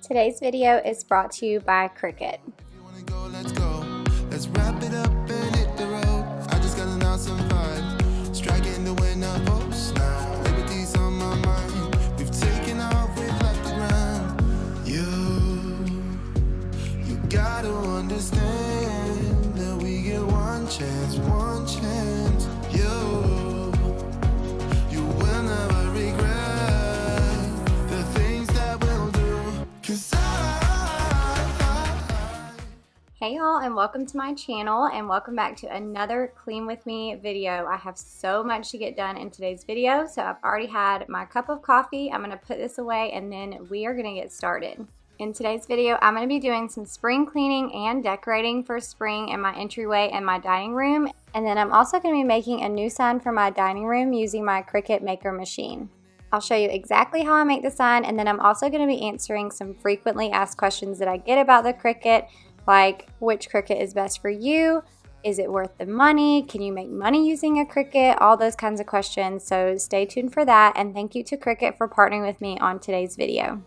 Today's video is brought to you by Cricut. Let's go. Let's wrap it up and hit the road. I just got an awesome vibe. Striking the winner post now. Liberty's on my mind. We've taken off, we've left the ground. You gotta understand that we get one chance, one chance. You will never regret the things that we'll do. 'Cause Hey y'all, and welcome to my channel, and welcome back to another Clean With Me video. I have so much to get done in today's video, so I've already had my cup of coffee. I'm going to put this away and then we are going to get started. In today's video, I'm going to be doing some spring cleaning and decorating for spring in my entryway and my dining room, and then I'm also going to be making a new sign for my dining room using my Cricut Maker machine. I'll show you exactly how I make the sign, and then I'm also going to be answering some frequently asked questions that I get about the Cricut, like which Cricut is best for you, is it worth the money, can you make money using a Cricut, all those kinds of questions. So stay tuned for that, and thank you to Cricut for partnering with me on today's video.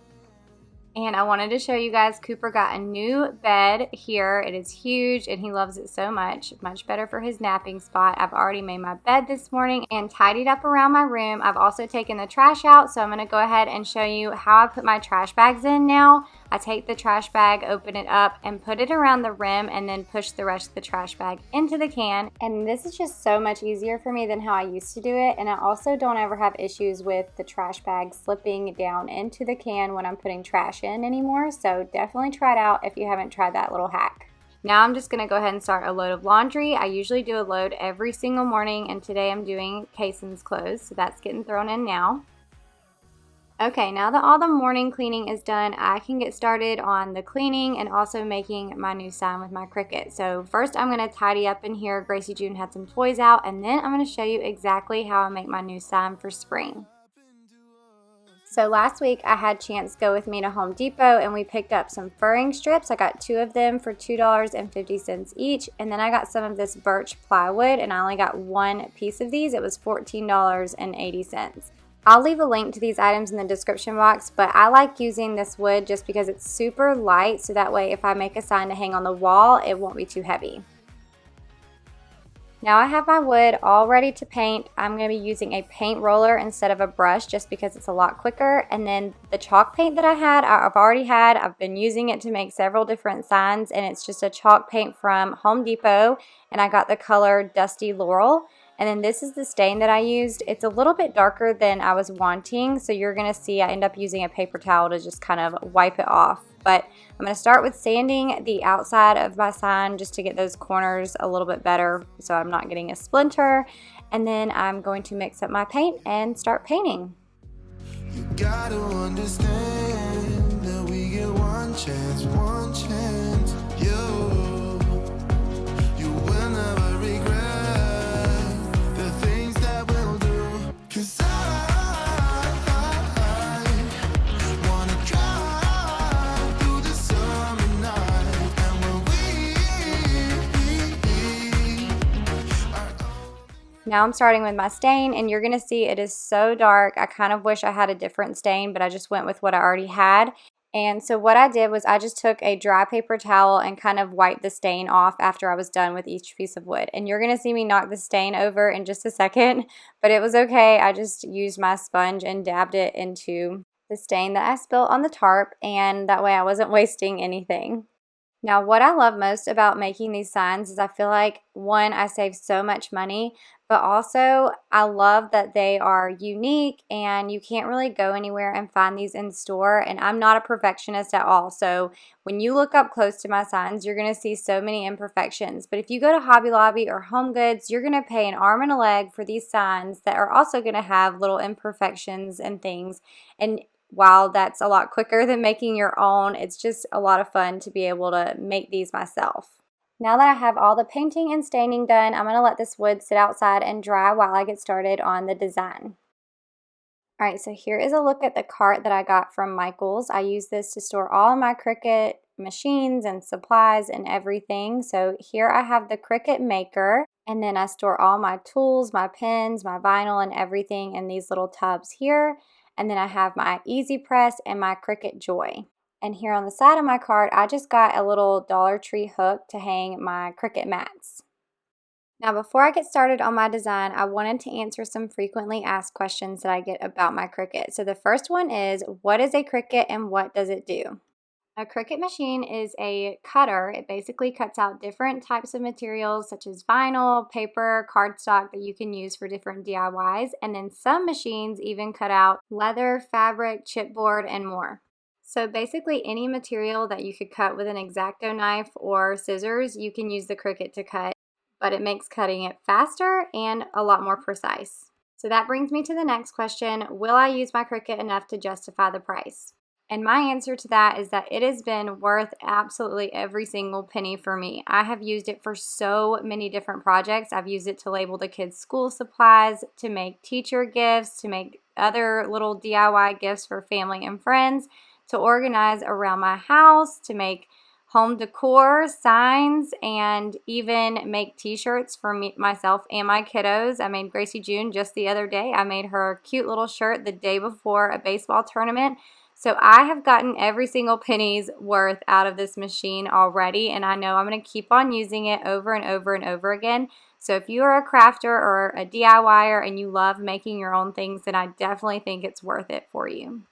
And I wanted to show you guys, Cooper got a new bed here. It is huge and he loves it so much. Much better for his napping spot. I've already made my bed this morning and tidied up around my room. I've also taken the trash out, so I'm going to go ahead and show you how I put my trash bags in now. I take the trash bag, open it up, and put it around the rim, and then push the rest of the trash bag into the can. And this is just so much easier for me than how I used to do it. And I also don't ever have issues with the trash bag slipping down into the can when I'm putting trash in anymore. So definitely try it out if you haven't tried that little hack. Now I'm just going to go ahead and start a load of laundry. I usually do a load every single morning, and today I'm doing Kaysen's clothes, so that's getting thrown in now. Okay, now that all the morning cleaning is done, I can get started on the cleaning and also making my new sign with my Cricut. So first I'm going to tidy up in here. Gracie June had some toys out, and then I'm going to show you exactly how I make my new sign for spring. So last week I had Chance go with me to Home Depot, and we picked up some furring strips. I got 2 of them for $2.50 each, and then I got some of this birch plywood, and I only got 1 piece of these. It was $14.80. I'll leave a link to these items in the description box, but I like using this wood just because it's super light, so that way if I make a sign to hang on the wall, it won't be too heavy. Now I have my wood all ready to paint. I'm going to be using a paint roller instead of a brush just because it's a lot quicker. And then the chalk paint that I've been using it to make several different signs, and it's just a chalk paint from Home Depot, and I got the color Dusty Laurel. And then this is the stain that I used. It's a little bit darker than I was wanting, so you're going to see I end up using a paper towel to just kind of wipe it off. But I'm going to start with sanding the outside of my sign just to get those corners a little bit better so I'm not getting a splinter. And then I'm going to mix up my paint and start painting. You gotta understand that we get one chance, one chance. You will never regret the things that we'll do. 'Cause I wanna drive through the summer night, and when we are Now I'm starting with my stain, and you're going to see it is so dark. I kind of wish I had a different stain, but I just went with what I already had. And so what I did was I just took a dry paper towel and kind of wiped the stain off after I was done with each piece of wood. And you're going to see me knock the stain over in just a second, but it was okay. I just used my sponge and dabbed it into the stain that I spilled on the tarp, and that way I wasn't wasting anything. Now, what I love most about making these signs is I feel like, one, I save so much money, but also I love that they are unique and you can't really go anywhere and find these in store, and I'm not a perfectionist at all. So when you look up close to my signs, you're going to see so many imperfections. But if you go to Hobby Lobby or Home Goods, you're going to pay an arm and a leg for these signs that are also going to have little imperfections and things. And while that's a lot quicker than making your own, it's just a lot of fun to be able to make these myself. Now that I have all the painting and staining done, I'm going to let this wood sit outside and dry while I get started on the design. Alright, so here is a look at the cart that I got from Michael's. I use this to store all of my Cricut machines and supplies and everything. So here I have the Cricut Maker, and then I store all my tools, my pens, my vinyl, and everything in these little tubs here. And then I have my Easy Press and my Cricut Joy. And here on the side of my cart, I just got a little Dollar Tree hook to hang my Cricut mats. Now before I get started on my design, I wanted to answer some frequently asked questions that I get about my Cricut. So the first one is, what is a Cricut and what does it do? A Cricut machine is a cutter. It basically cuts out different types of materials such as vinyl, paper, cardstock that you can use for different DIYs, and then some machines even cut out leather, fabric, chipboard, and more. So basically any material that you could cut with an X-Acto knife or scissors, you can use the Cricut to cut, but it makes cutting it faster and a lot more precise. So that brings me to the next question, will I use my Cricut enough to justify the price? And my answer to that is that it has been worth absolutely every single penny for me. I have used it for so many different projects. I've used it to label the kids' school supplies, to make teacher gifts, to make other little DIY gifts for family and friends, to organize around my house, to make home decor, signs, and even make t-shirts for myself and my kiddos. I made Gracie June just the other day. I made her a cute little shirt the day before a baseball tournament. So I have gotten every single penny's worth out of this machine already, and I know I'm going to keep on using it over and over and over again. So if you are a crafter or a DIYer and you love making your own things, then I definitely think it's worth it for you.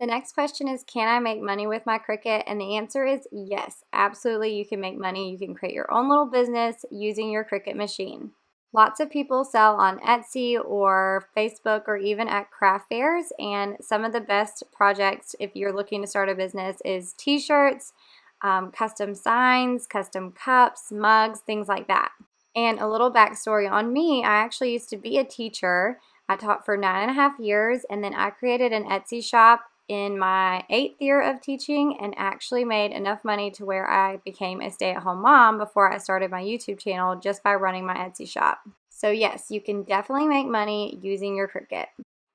The next question is, can I make money with my Cricut? And the answer is yes, absolutely you can make money. You can create your own little business using your Cricut machine. Lots of people sell on Etsy or Facebook or even at craft fairs, and some of the best projects if you're looking to start a business is t-shirts, custom signs, custom cups, mugs, things like that. And a little backstory on me, I actually used to be a teacher. I taught for 9.5 years, and then I created an Etsy shop in my 8th year of teaching and actually made enough money to where I became a stay-at-home mom before I started my YouTube channel just by running my Etsy shop. So yes, you can definitely make money using your Cricut.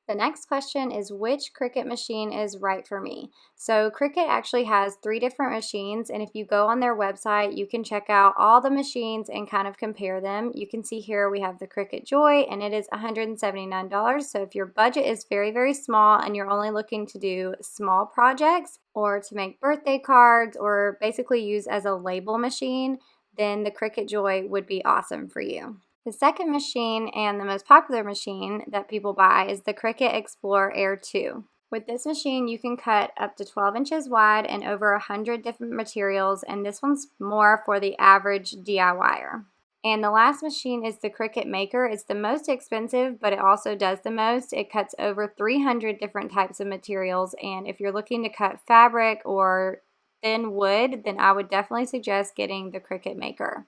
The next question is, which Cricut machine is right for me? So Cricut actually has 3 different machines, and if you go on their website, you can check out all the machines and kind of compare them. You can see here we have the Cricut Joy, and it is $179. So if your budget is very, very small and you're only looking to do small projects or to make birthday cards or basically use as a label machine, then the Cricut Joy would be awesome for you. The second machine and the most popular machine that people buy is the Cricut Explore Air 2. With this machine, you can cut up to 12 inches wide and over 100 different materials, and this one's more for the average DIYer. And the last machine is the Cricut Maker. It's the most expensive, but it also does the most. It cuts over 300 different types of materials, and if you're looking to cut fabric or thin wood, then I would definitely suggest getting the Cricut Maker.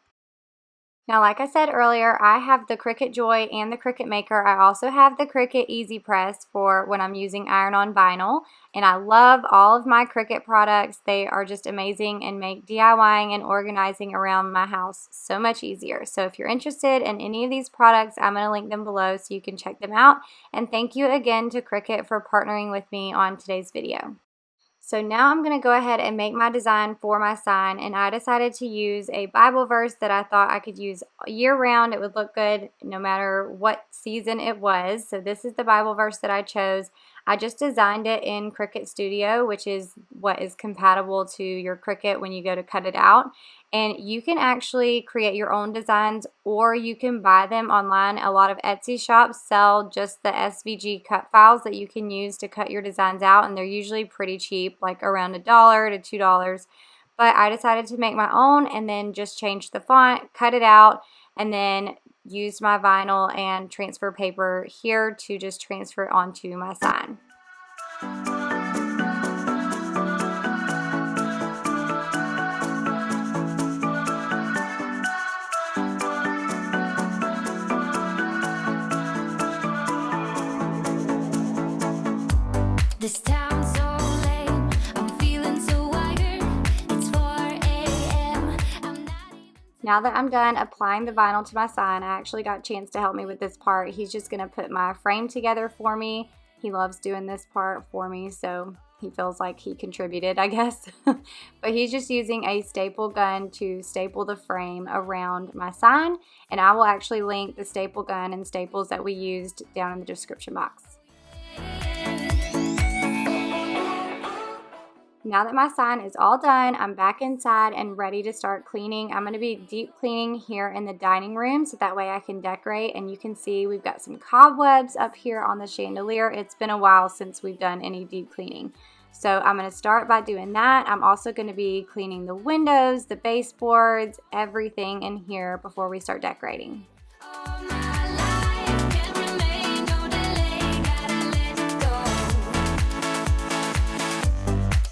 Now, like I said earlier, I have the Cricut Joy and the Cricut Maker. I also have the Cricut Easy Press for when I'm using iron-on vinyl, and I love all of my Cricut products. They are just amazing and make DIYing and organizing around my house so much easier. So if you're interested in any of these products, I'm going to link them below so you can check them out. And thank you again to Cricut for partnering with me on today's video. So now I'm going to go ahead and make my design for my sign, and I decided to use a Bible verse that I thought I could use year round. It would look good no matter what season it was. So this is the Bible verse that I chose. I just designed it in Cricut Studio, which is what is compatible to your Cricut when you go to cut it out. And you can actually create your own designs, or you can buy them online. A lot of Etsy shops sell just the SVG cut files that you can use to cut your designs out, and they're usually pretty cheap, like around $1 to $2. But I decided to make my own and then just change the font, cut it out, and then used my vinyl and transfer paper here to just transfer it onto my sign. This town's so lame, I'm feeling so wired. It's 4 a.m. I'm not even... Now that I'm done applying the vinyl to my sign, I actually got Chance to help me with this part. He's just going to put my frame together for me. He loves doing this part for me, so he feels like he contributed, I guess. But he's just using a staple gun to staple the frame around my sign, and I will actually link the staple gun and staples that we used down in the description box. Now that my sign is all done, I'm back inside and ready to start cleaning. I'm going to be deep cleaning here in the dining room so that way I can decorate, and you can see we've got some cobwebs up here on the chandelier. It's been a while since we've done any deep cleaning. So I'm going to start by doing that. I'm also going to be cleaning the windows, the baseboards, everything in here before we start decorating.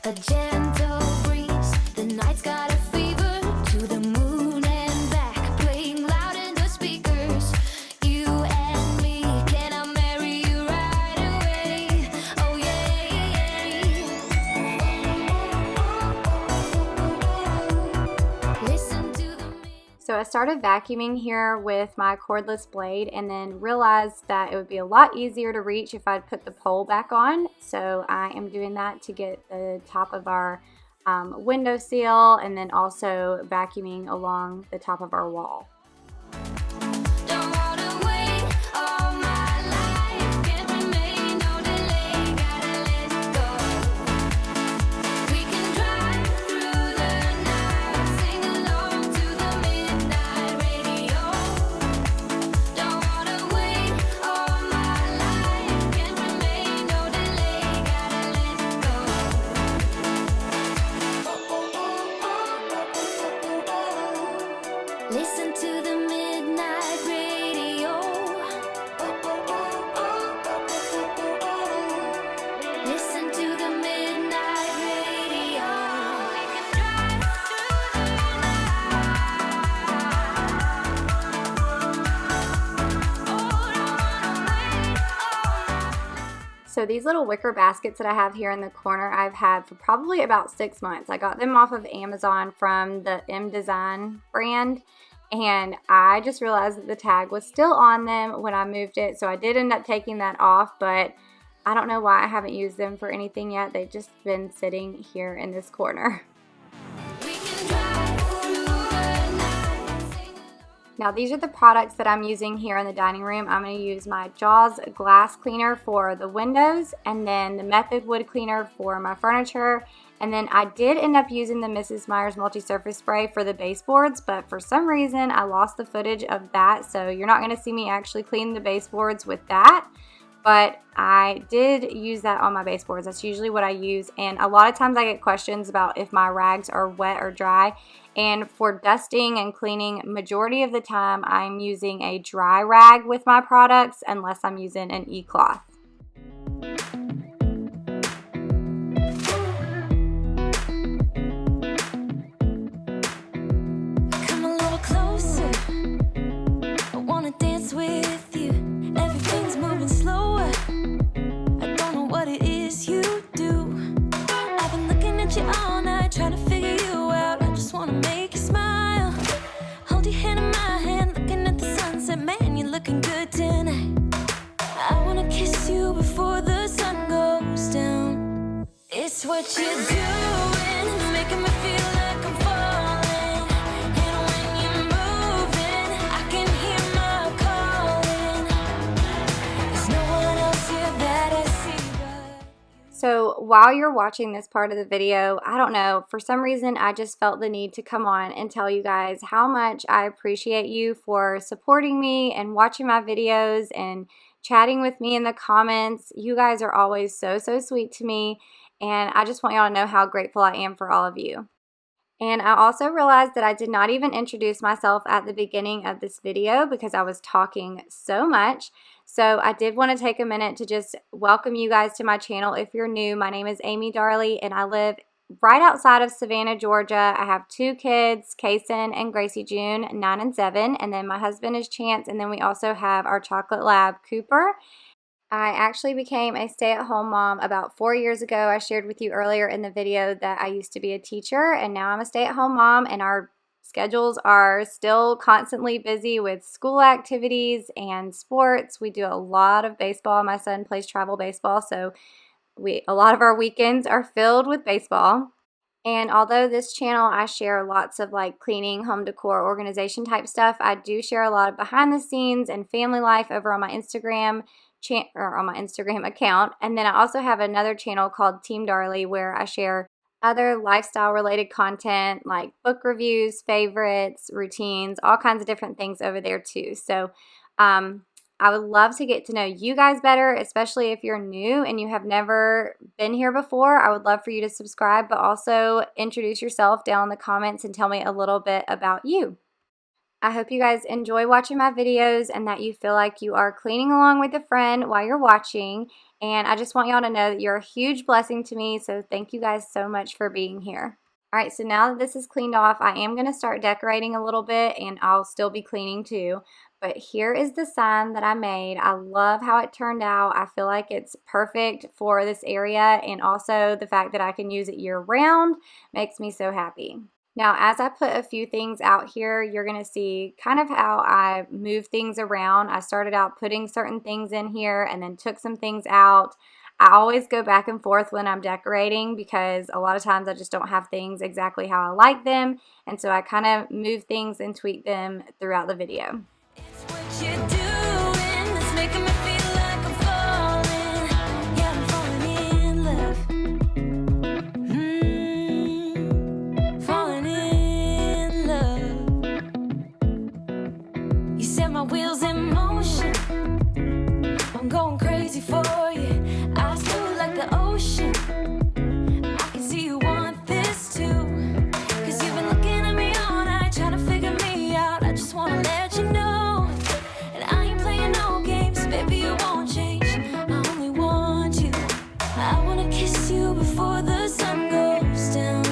A gentle breeze, the night's got a fever, to the moon and back, playing loud in the speakers. You and me, can I marry you right away? Oh yeah. Listen to the So I started vacuuming here with my cordless blade and then realized that it would be a lot easier to reach if I'd put the pole back on. So I am doing that to get the top of our window sill and then also vacuuming along the top of our wall. Don't wanna wait all my life, can't remain, no delay, gotta let go. We can drive through the night, sing along to the midnight radio. Don't wanna wait all my life, can't remain, no delay, gotta let go. Listen to the midnight radio. Listen to the midnight radio. We can drive through So these little wicker baskets that I have here in the corner, I've had for probably about 6 months. I got them off of Amazon from the M Design brand, and I just realized that the tag was still on them when I moved it, so I did end up taking that off, but I don't know why I haven't used them for anything yet. They've just been sitting here in this corner. we can drive through the night, sing. Now these are the products that I'm using here in the dining room. I'm going to use my Jaws glass cleaner for the windows, and then the Method wood cleaner for my furniture, and then I did end up using the Mrs. Meyer's multi-surface spray for the baseboards, but for some reason I lost the footage of that, so you're not going to see me actually clean the baseboards with that. But I did use that on my baseboards. That's usually what I use, and a lot of times I get questions about if my rags are wet or dry, and for dusting and cleaning, majority of the time I'm using a dry rag with my products unless I'm using an e-cloth. Come a little closer, I wanna dance with you. Everything's moving slower, I don't know what it is you do. I've been looking at you all night, trying to figure you out. I just wanna make you smile. Hold your hand in my hand, looking at the sunset. Man, you're looking good tonight. I wanna kiss you before the sun goes down. It's what you're doing, making me feel like I'm falling. And when you're moving, I can hear my calling. There's no one else here that I see but. So while you're watching this part of the video, I don't know, for some reason I just felt the need to come on and tell you guys how much I appreciate you for supporting me and watching my videos and chatting with me in the comments. You guys are always so sweet to me, and I just want y'all to know how grateful I am for all of you. And I also realized that I did not even introduce myself at the beginning of this video because I was talking so much. So I did want to take a minute to just welcome you guys to my channel. If you're new, my name is Amy Darley, and I live right outside of Savannah, Georgia. I have 2 kids, Kason and Gracie June, 9 and 7, and then my husband is Chance, and then we also have our chocolate lab, Cooper. I actually became a stay-at-home mom about 4 years ago. I shared with you earlier in the video that I used to be a teacher, and now I'm a stay-at-home mom, and our schedules are still constantly busy with school activities and sports. We do a lot of baseball. My son plays travel baseball, so a lot of our weekends are filled with baseball. And although this channel I share lots of like cleaning, home decor, organization type stuff, I do share a lot of behind the scenes and family life over on my Instagram account. And then I also have another channel called Team Darley where I share other lifestyle related content like book reviews, favorites, routines, all kinds of different things over there too. So I would love to get to know you guys better, especially if you're new and you have never been here before. I would love for you to subscribe, but also introduce yourself down in the comments and tell me a little bit about you. I hope you guys enjoy watching my videos and that you feel like you are cleaning along with a friend while you're watching. And I just want y'all to know that you're a huge blessing to me, so thank you guys so much for being here. Alright, so now that this is cleaned off, I am going to start decorating a little bit, and I'll still be cleaning too. But here is the sign that I made. I love how it turned out. I feel like it's perfect for this area, and also the fact that I can use it year-round makes me so happy. Now, as I put a few things out here, you're going to see kind of how I move things around. I started out putting certain things in here and then took some things out. I always go back and forth when I'm decorating because a lot of times I just don't have things exactly how I like them. And so I kind of move things and tweak them throughout the video. It's what you're doing that's making me feel like I'm falling. Yeah, I'm falling in love. Falling in love. You set my wheels in motion. I'm going crazy for you. I feel like the ocean. I can see you want this too. 'Cause you've been looking at me all night, trying to figure me out. I just wanna let you know. And I ain't playing no games, baby, you won't change. I only want you. I wanna kiss you before the sun goes down.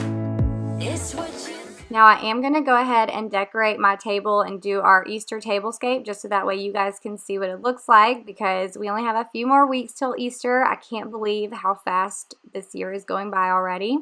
It's what you. Now I am going to go ahead and decorate my table and do our Easter tablescape just so that way you guys can see what it looks like, because we only have a few more weeks till Easter. I can't believe how fast this year is going by already.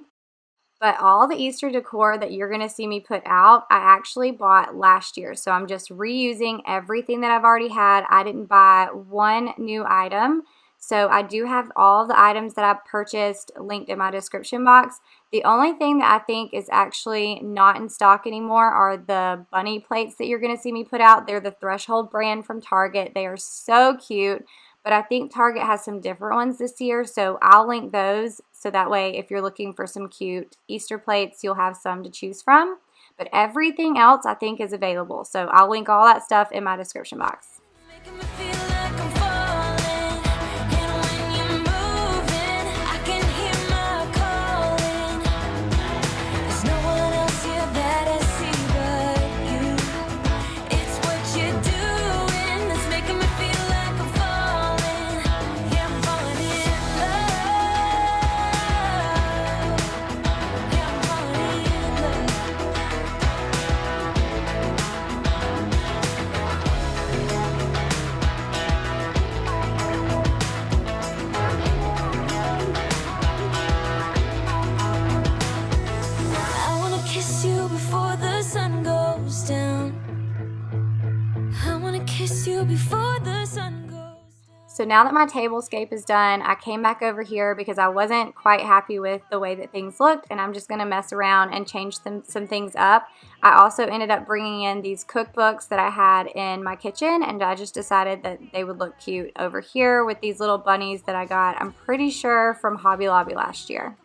But all the Easter decor that you're going to see me put out, I actually bought last year. So I'm just reusing everything that I've already had. I didn't buy one new item. So I do have all the items that I've purchased linked in my description box. The only thing that I think is actually not in stock anymore are the bunny plates that you're going to see me put out. They're the Threshold brand from Target. They are so cute, but I think Target has some different ones this year, so I'll link those so that way if you're looking for some cute Easter plates, you'll have some to choose from. But everything else I think is available, so I'll link all that stuff in my description box. Making me feel like I'm falling. And when you're moving, I can hear my calling. There's no one else here that I see but you. It's what you're doing that's making me feel like I'm falling. Yeah, I'm falling in love. Yeah, I'm falling in love. I wanna kiss you before the sun goes down. I wanna kiss you before the sun goes down. So now that my tablescape is done, I came back over here because I wasn't quite happy with the way that things looked, and I'm just going to mess around and change some things up. I also ended up bringing in these cookbooks that I had in my kitchen, and I just decided that they would look cute over here with these little bunnies that I got, I'm pretty sure, from Hobby Lobby last year.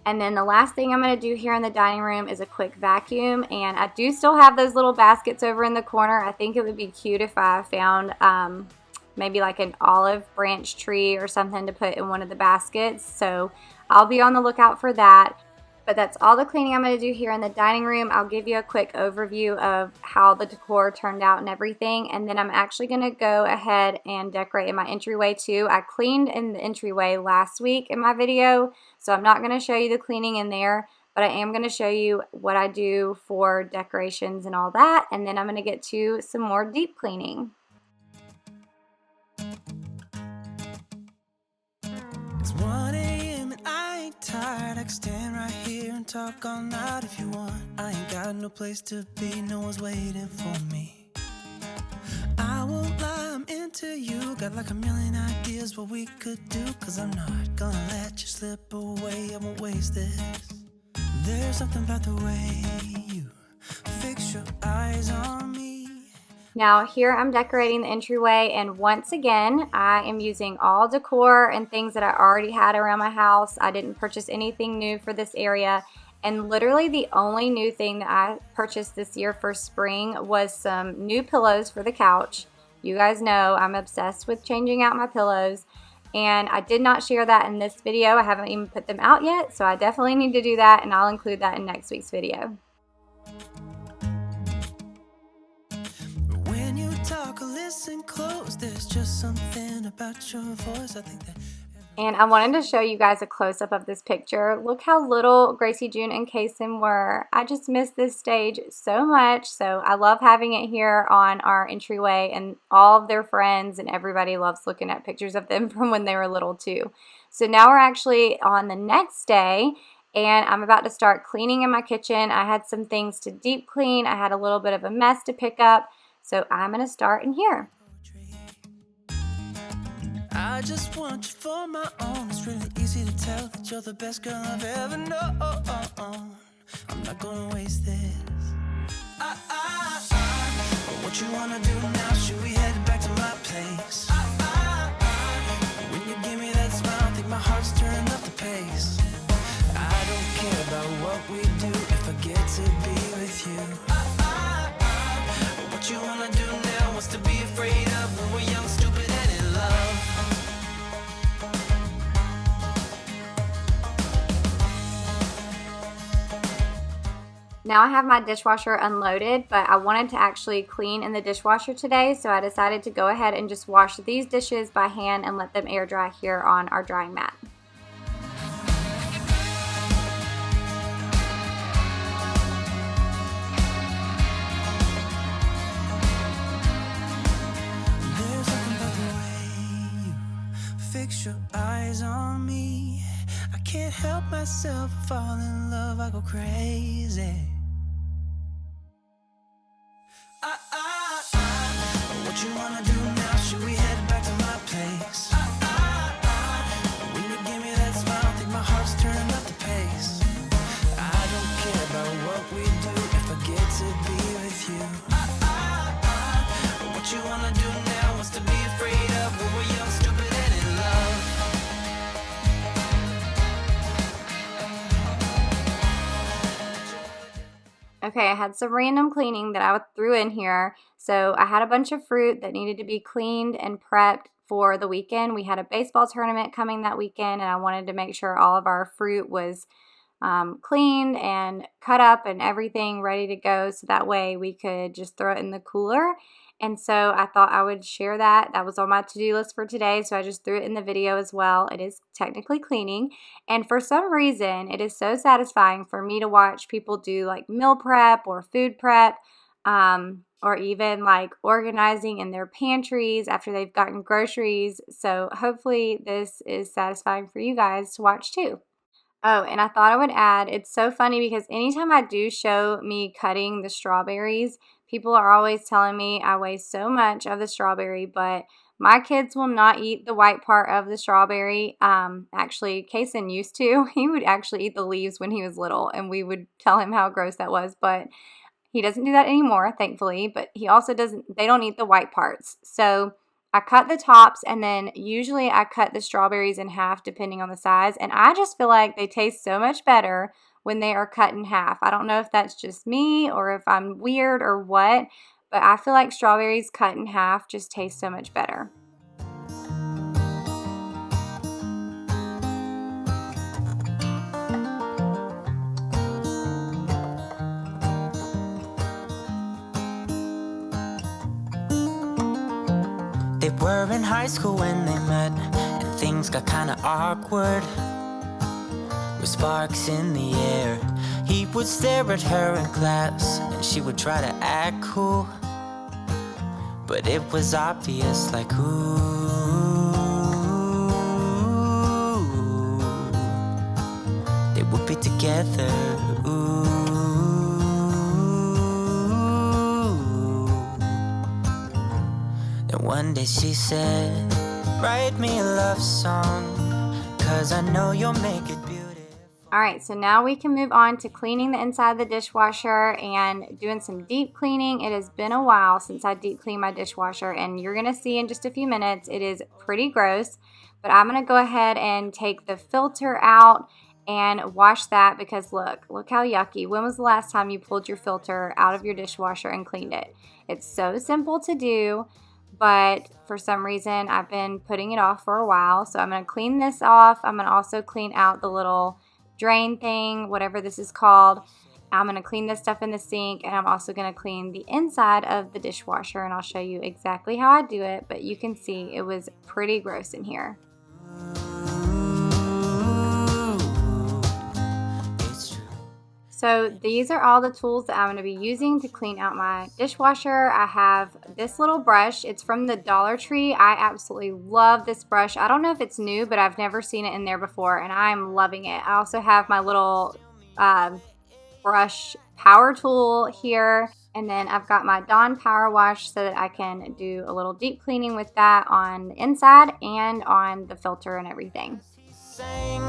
And then the last thing I'm going to do here in the dining room is a quick vacuum. And I do still have those little baskets over in the corner. I think it would be cute if I found maybe like an olive branch tree or something to put in one of the baskets. So I'll be on the lookout for that. But that's all the cleaning I'm going to do here in the dining room. I'll give you a quick overview of how the decor turned out and everything. And then I'm actually going to go ahead and decorate in my entryway too. I cleaned in the entryway last week in my video, so I'm not going to show you the cleaning in there. But I am going to show you what I do for decorations and all that. And then I'm going to get to some more deep cleaning. It's 1 a.m. and I ain't tired. I can stand right here and talk all night if you want. I ain't got no place to be, no one's waiting for me. I won't lie, I'm into you. Got like a million ideas what we could do. 'Cause I'm not gonna let you slip away, I won't waste this. There's something about the way you fix your eyes on me. Now here I'm decorating the entryway, and once again I am using all decor and things that I already had around my house. I didn't purchase anything new for this area, and literally the only new thing that I purchased this year for spring was some new pillows for the couch. You guys know I'm obsessed with changing out my pillows, and I did not share that in this video. I haven't even put them out yet, so I definitely need to do that, and I'll include that in next week's video. When you talk or listen close, there's just something about your voice. I think that. And I wanted to show you guys a close-up of this picture. Look how little Gracie, June, and Kason were. I just miss this stage so much. So I love having it here on our entryway, and all of their friends and everybody loves looking at pictures of them from when they were little too. So now we're actually on the next day, and I'm about to start cleaning in my kitchen. I had some things to deep clean. I had a little bit of a mess to pick up. So I'm going to start in here. I just want you for my own. It's really easy to tell that you're the best girl I've ever known. I'm not gonna waste this. What you wanna do now? Should we head back to my place? When you give me that smile, I think my heart's turning up the pace. I don't care about what we do if I get to be with you. What you wanna do now? What's to be afraid of when we're young, stupid, and in love? Now I have my dishwasher unloaded, but I wanted to actually clean in the dishwasher today, so I decided to go ahead and just wash these dishes by hand and let them air dry here on our drying mat. There's something about the way you fix your eyes on me. I can't help myself, fall in love, I go crazy. What you wanna do now? Should we head back to my place? When you give me that smile, I think my heart's turning up the pace. I don't care about what we do if I get to be with you. What you wanna do now? What's to be afraid of when we're young, stupid, and in love? Okay, I had some random cleaning that I threw in here. So I had a bunch of fruit that needed to be cleaned and prepped for the weekend. We had a baseball tournament coming that weekend, and I wanted to make sure all of our fruit was cleaned and cut up and everything ready to go, so that way we could just throw it in the cooler. And so I thought I would share that. That was on my to-do list for today, so I just threw it in the video as well. It is technically cleaning, and for some reason it is so satisfying for me to watch people do like meal prep or food prep, or even like organizing in their pantries after they've gotten groceries. So hopefully this is satisfying for you guys to watch too. Oh, and I thought I would add, it's so funny because anytime I do show me cutting the strawberries, people are always telling me I waste so much of the strawberry, but my kids will not eat the white part of the strawberry. Actually, Kason used to. He would actually eat the leaves when he was little, and we would tell him how gross that was, but he doesn't do that anymore, thankfully. But he also they don't eat the white parts. So I cut the tops, and then usually I cut the strawberries in half depending on the size, and I just feel like they taste so much better when they are cut in half. I don't know if that's just me or if I'm weird or what, but I feel like strawberries cut in half just taste so much better. They were in high school when they met, and things got kinda awkward. With sparks in the air, he would stare at her in class, and she would try to act cool. But it was obvious, like, ooh, they would be together, ooh. Then one day she said, write me a love song, 'cause I know you'll make it beautiful. Alright, so now we can move on to cleaning the inside of the dishwasher and doing some deep cleaning. It has been a while since I deep cleaned my dishwasher, and you're going to see in just a few minutes it is pretty gross. But I'm going to go ahead and take the filter out and wash that because look how yucky. When was the last time you pulled your filter out of your dishwasher and cleaned it? It's so simple to do, but for some reason I've been putting it off for a while. So I'm going to clean this off. I'm going to also clean out the little drain thing, whatever this is called. I'm going to clean this stuff in the sink, and I'm also going to clean the inside of the dishwasher, and I'll show you exactly how I do it, but you can see it was pretty gross in here. So these are all the tools that I'm going to be using to clean out my dishwasher. I have this little brush. It's from the Dollar Tree. I absolutely love this brush. I don't know if it's new, but I've never seen it in there before, and I'm loving it. I also have my little brush power tool here, and then I've got my Dawn Power Wash so that I can do a little deep cleaning with that on the inside and on the filter and everything.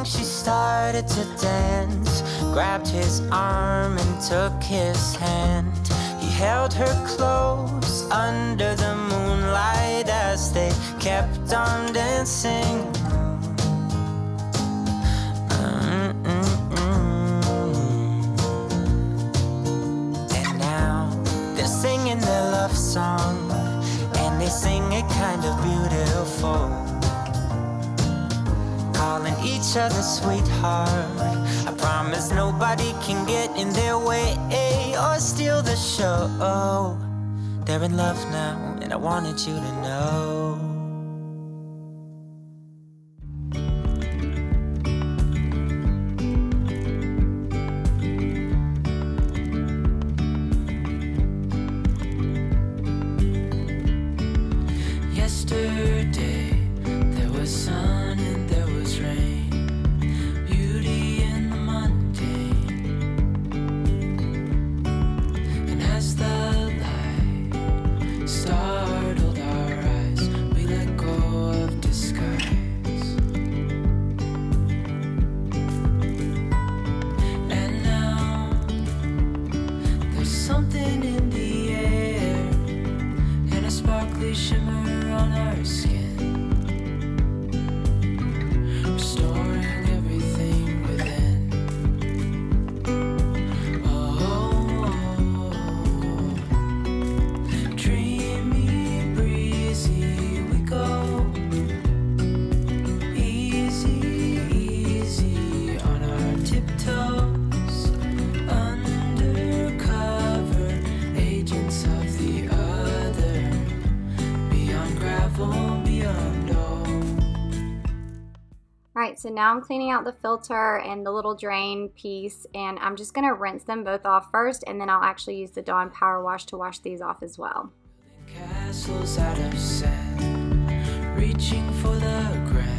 She started to dance, grabbed his arm and took his hand. He held her close under the moonlight as they kept on dancing. And now they're singing their love song, and they sing it kind of beautiful, calling each other sweetheart. I promise nobody can get in their way or steal the show. They're in love now, and I wanted you to know. Yesterday there was sun and there was rain, beauty in the mundane. And as the light startled our eyes, we let go of disguise. And now there's something in the air and a sparkly shimmer on our skin, restoring everything within. Oh, dreamy, breezy, we go. Easy, easy on our tiptoes, undercover agents of the other, beyond gravel, beyond all. Alright, so now I'm cleaning out the filter and the little drain piece, and I'm just going to rinse them both off first, and then I'll actually use the Dawn Power Wash to wash these off as well. Castles out of sand, reaching for the grand.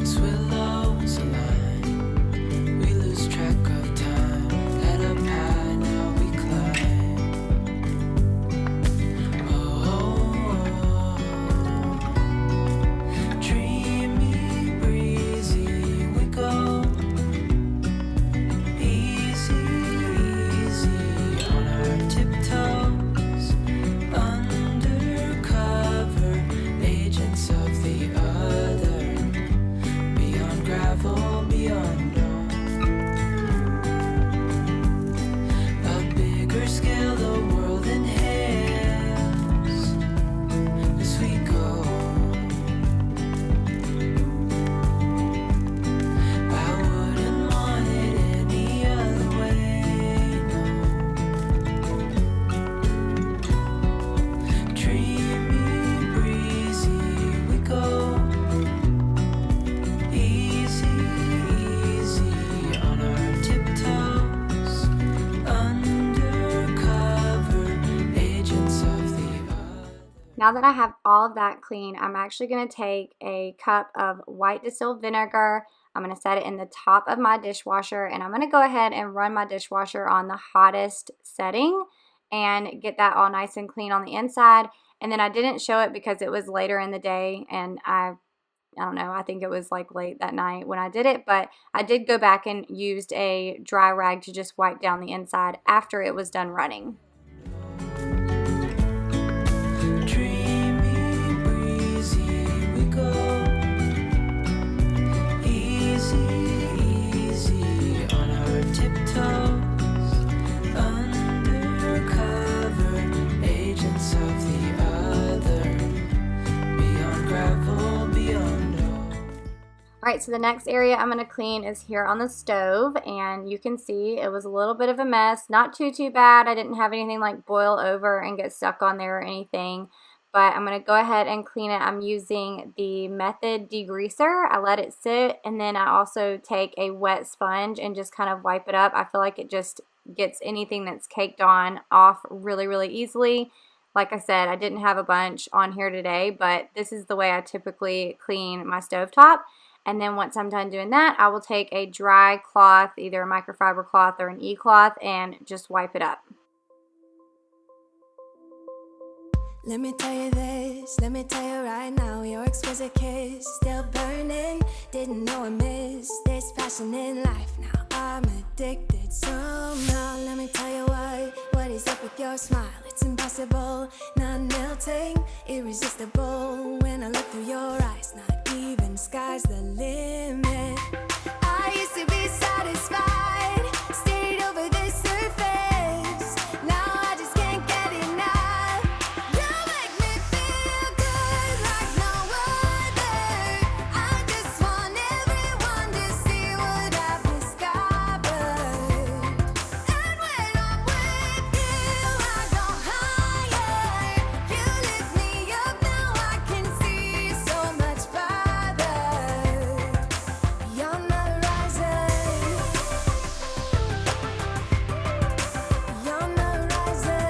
As willows align, we lose track of time. Head up high, now we climb. Oh, dreamy, breezy, we go. Easy, easy on our tiptoes, undercover agents of the other, beyond gravel, beyond all. A bigger scale, the world inhales as we go. I wouldn't want it any other way, no. Dreamy, breezy, we go. Easy, easy on our tiptoes, undercover agents of the other. Now that I have all of that clean, I'm actually going to take a cup of white distilled vinegar. I'm going to set it in the top of my dishwasher, and I'm going to go ahead and run my dishwasher on the hottest setting and get that all nice and clean on the inside. And then I didn't show it because it was later in the day and I I don't know, I think it was like late that night when I did it, but I did go back and used a dry rag to just wipe down the inside after it was done running. Dreamy, breezy, we go. Easy, easy on our tiptoes. Undercover agents of the other. Beyond gravel, beyond. Alright, so the next area I'm going to clean is here on the stove, and you can see it was a little bit of a mess. Not too bad. I didn't have anything like boil over and get stuck on there or anything, but I'm going to go ahead and clean it. I'm using the Method degreaser. I let it sit, and then I also take a wet sponge and just kind of wipe it up. I feel like it just gets anything that's caked on off really easily. Like I said, I didn't have a bunch on here today, but this is the way I typically clean my stovetop. And then once I'm done doing that, I will take a dry cloth, either a microfiber cloth or an e-cloth, and just wipe it up. Let me tell you this, let me tell you right now, your exquisite kiss still burning. Didn't know I missed this passion in life. Now I'm addicted somehow. Let me tell you what is up with your smile? It's impossible, not melting, irresistible. When I look through your eyes, not even sky's the limit. I used to be satisfied, stayed over the surface. Now I just can't get enough. You make me feel good like no other. I just want everyone to see what I've discovered. And when I'm with you, I go higher. You lift me up, now I can see so much farther. Beyond the horizon. Beyond the horizon.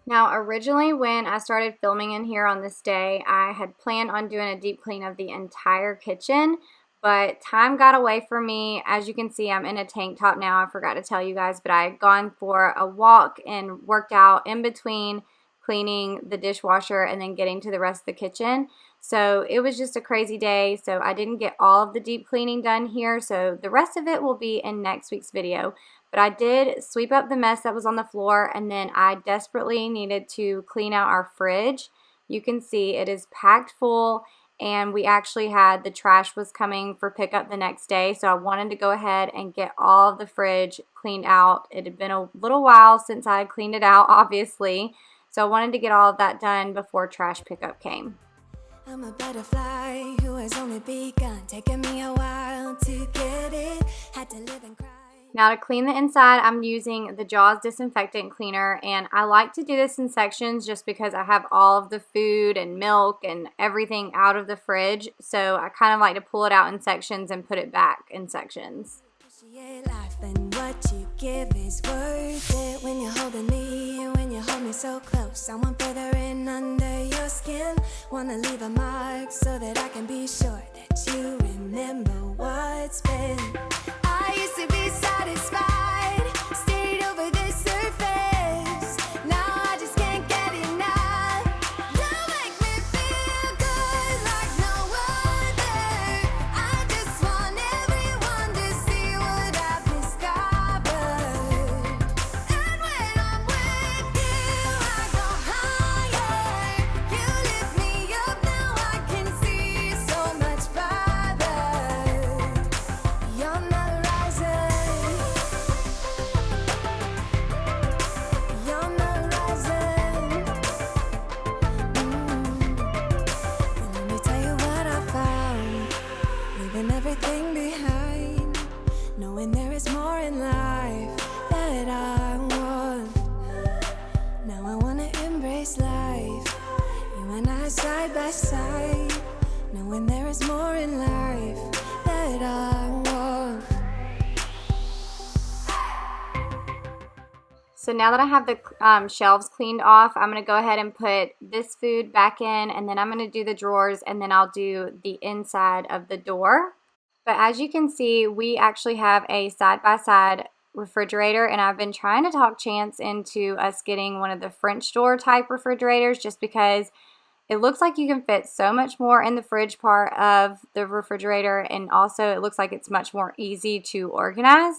Now, originally when I started filming in here on this day, I had planned on doing a deep clean of the entire kitchen, but time got away from me. As you can see, I'm in a tank top now. I forgot to tell you guys, but I had gone for a walk and worked out in between cleaning the dishwasher and then getting to the rest of the kitchen. So it was just a crazy day, so I didn't get all of the deep cleaning done here, so the rest of it will be in next week's video. But I did sweep up the mess that was on the floor, and then I desperately needed to clean out our fridge. You can see it is packed full, and we actually had the trash was coming for pickup the next day, so I wanted to go ahead and get all of the fridge cleaned out. It had been a little while since I had cleaned it out, obviously, so I wanted to get all of that done before trash pickup came. I'm a butterfly who has only begun, taking me a while to get it. Had to live and cry. Now to clean the inside, I'm using the Jaws disinfectant cleaner, and I like to do this in sections just because I have all of the food and milk and everything out of the fridge, so I kind of like to pull it out in sections and put it back in sections. Appreciate life and what you give is worth it. When you're holding me, when you hold me so close, I want further in under your skin. Wanna leave a mark so that I can be sure that you remember what's been. I used to be satisfied, stayed over the surface. Now I just can't get enough. You make me feel good like no other. I just want everyone to see what I've discovered. And when I'm with you, I go higher. You lift me up, now I can see so much farther. Beyond the horizon. Beyond the horizon. And let me tell you what I found. Leaving everything behind. Knowing there is more in life that I want. Now I wanna embrace life. You and I side by side. Knowing there is more in life that I want. So now that I have the shelves cleaned off, I'm going to go ahead and put this food back in, and then I'm going to do the drawers, and then I'll do the inside of the door. But as you can see, we actually have a side-by-side refrigerator, and I've been trying to talk Chance into us getting one of the French door type refrigerators just because It looks like you can fit so much more in the fridge part of the refrigerator, and also it looks like it's much more easy to organize.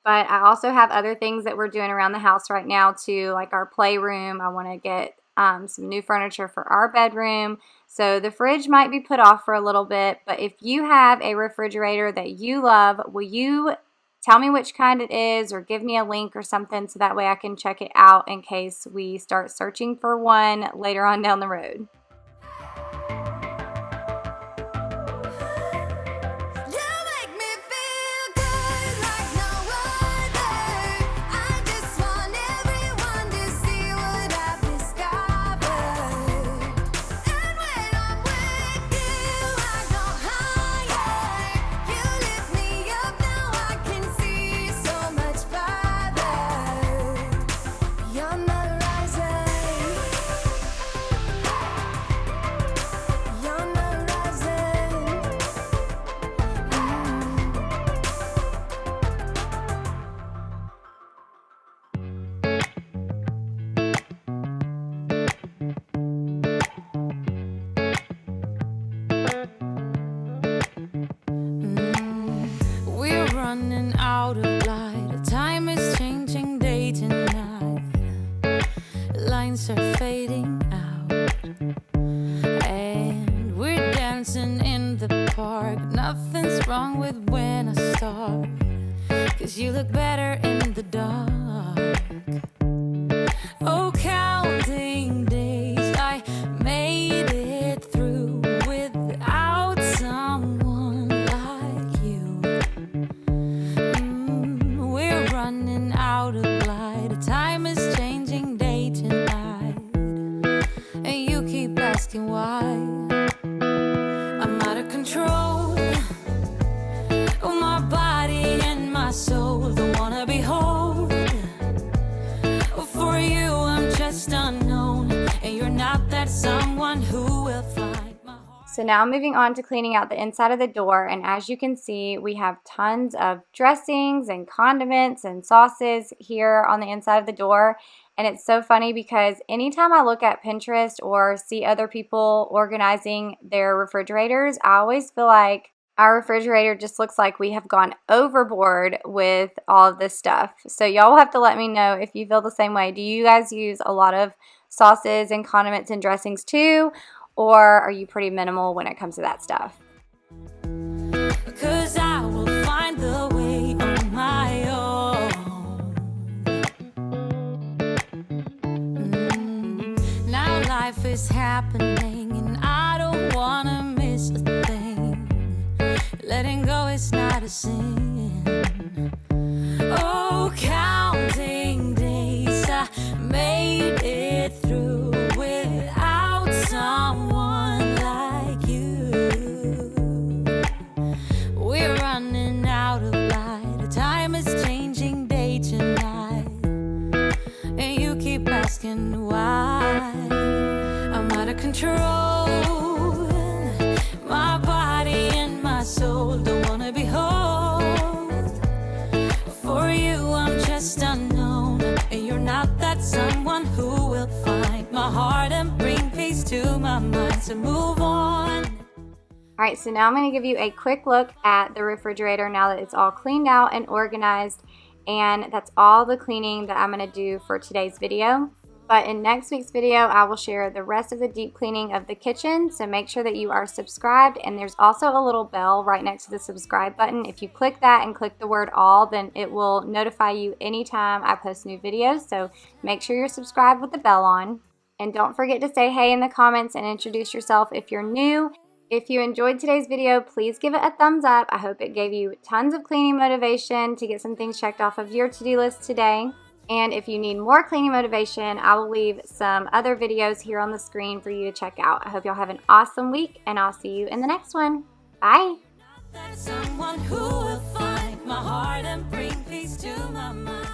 But I also have other things that we're doing around the house right now too, like our playroom. I want to get some new furniture for our bedroom. So the fridge might be put off for a little bit, but if you have a refrigerator that you love, will you tell me which kind it is or give me a link or something so that way I can check it out in case we start searching for one later on down the road. Running out of light, time is changing day to night, lines are fading out, and we're dancing in the park. Nothing's wrong with when I start, 'cause you look better in the dark. Oh, counting days, I made it through without someone like you. Running out of light, time is changing day to night, and you keep asking why. I'm out of control, oh, my body and my soul don't wanna be whole. For you I'm just unknown, and you're not that someone who will find my heart. So now moving on to cleaning out the inside of the door, and as you can see, we have tons of dressings and condiments and sauces here on the inside of the door. And it's so funny because anytime I look at Pinterest or see other people organizing their refrigerators, I always feel like our refrigerator just looks like we have gone overboard with all of this stuff. So y'all will have to let me know if you feel the same way. Do you guys use a lot of sauces and condiments and dressings too? Or are you pretty minimal when it comes to that stuff? 'Cause I will find the way on my own. Now life is happening and I don't wanna miss a thing. Letting go is not a sin. Oh, counting days, I made it through without someone like you. We're running out of light, time is changing day to night, and you keep asking why. I'm out of control, my body and my soul don't wanna be whole. For you I'm just unknown, and you're not that someone who will find my heart and bring peace to my mind. So move on. All right, so now I'm going to give you a quick look at the refrigerator now that it's all cleaned out and organized, and that's all the cleaning that I'm going to do for today's video. But in next week's video, I will share the rest of the deep cleaning of the kitchen, so make sure that you are subscribed, and there's also a little bell right next to the subscribe button. If you click that and click the word all, then it will notify you anytime I post new videos, so make sure you're subscribed with the bell on. And don't forget to say hey in the comments and introduce yourself if you're new. If you enjoyed today's video, please give it a thumbs up. I hope it gave you tons of cleaning motivation to get some things checked off of your to-do list today. And if you need more cleaning motivation, I will leave some other videos here on the screen for you to check out. I hope y'all have an awesome week, and I'll see you in the next one. Bye! Someone who will find my heart and bring peace to my mind.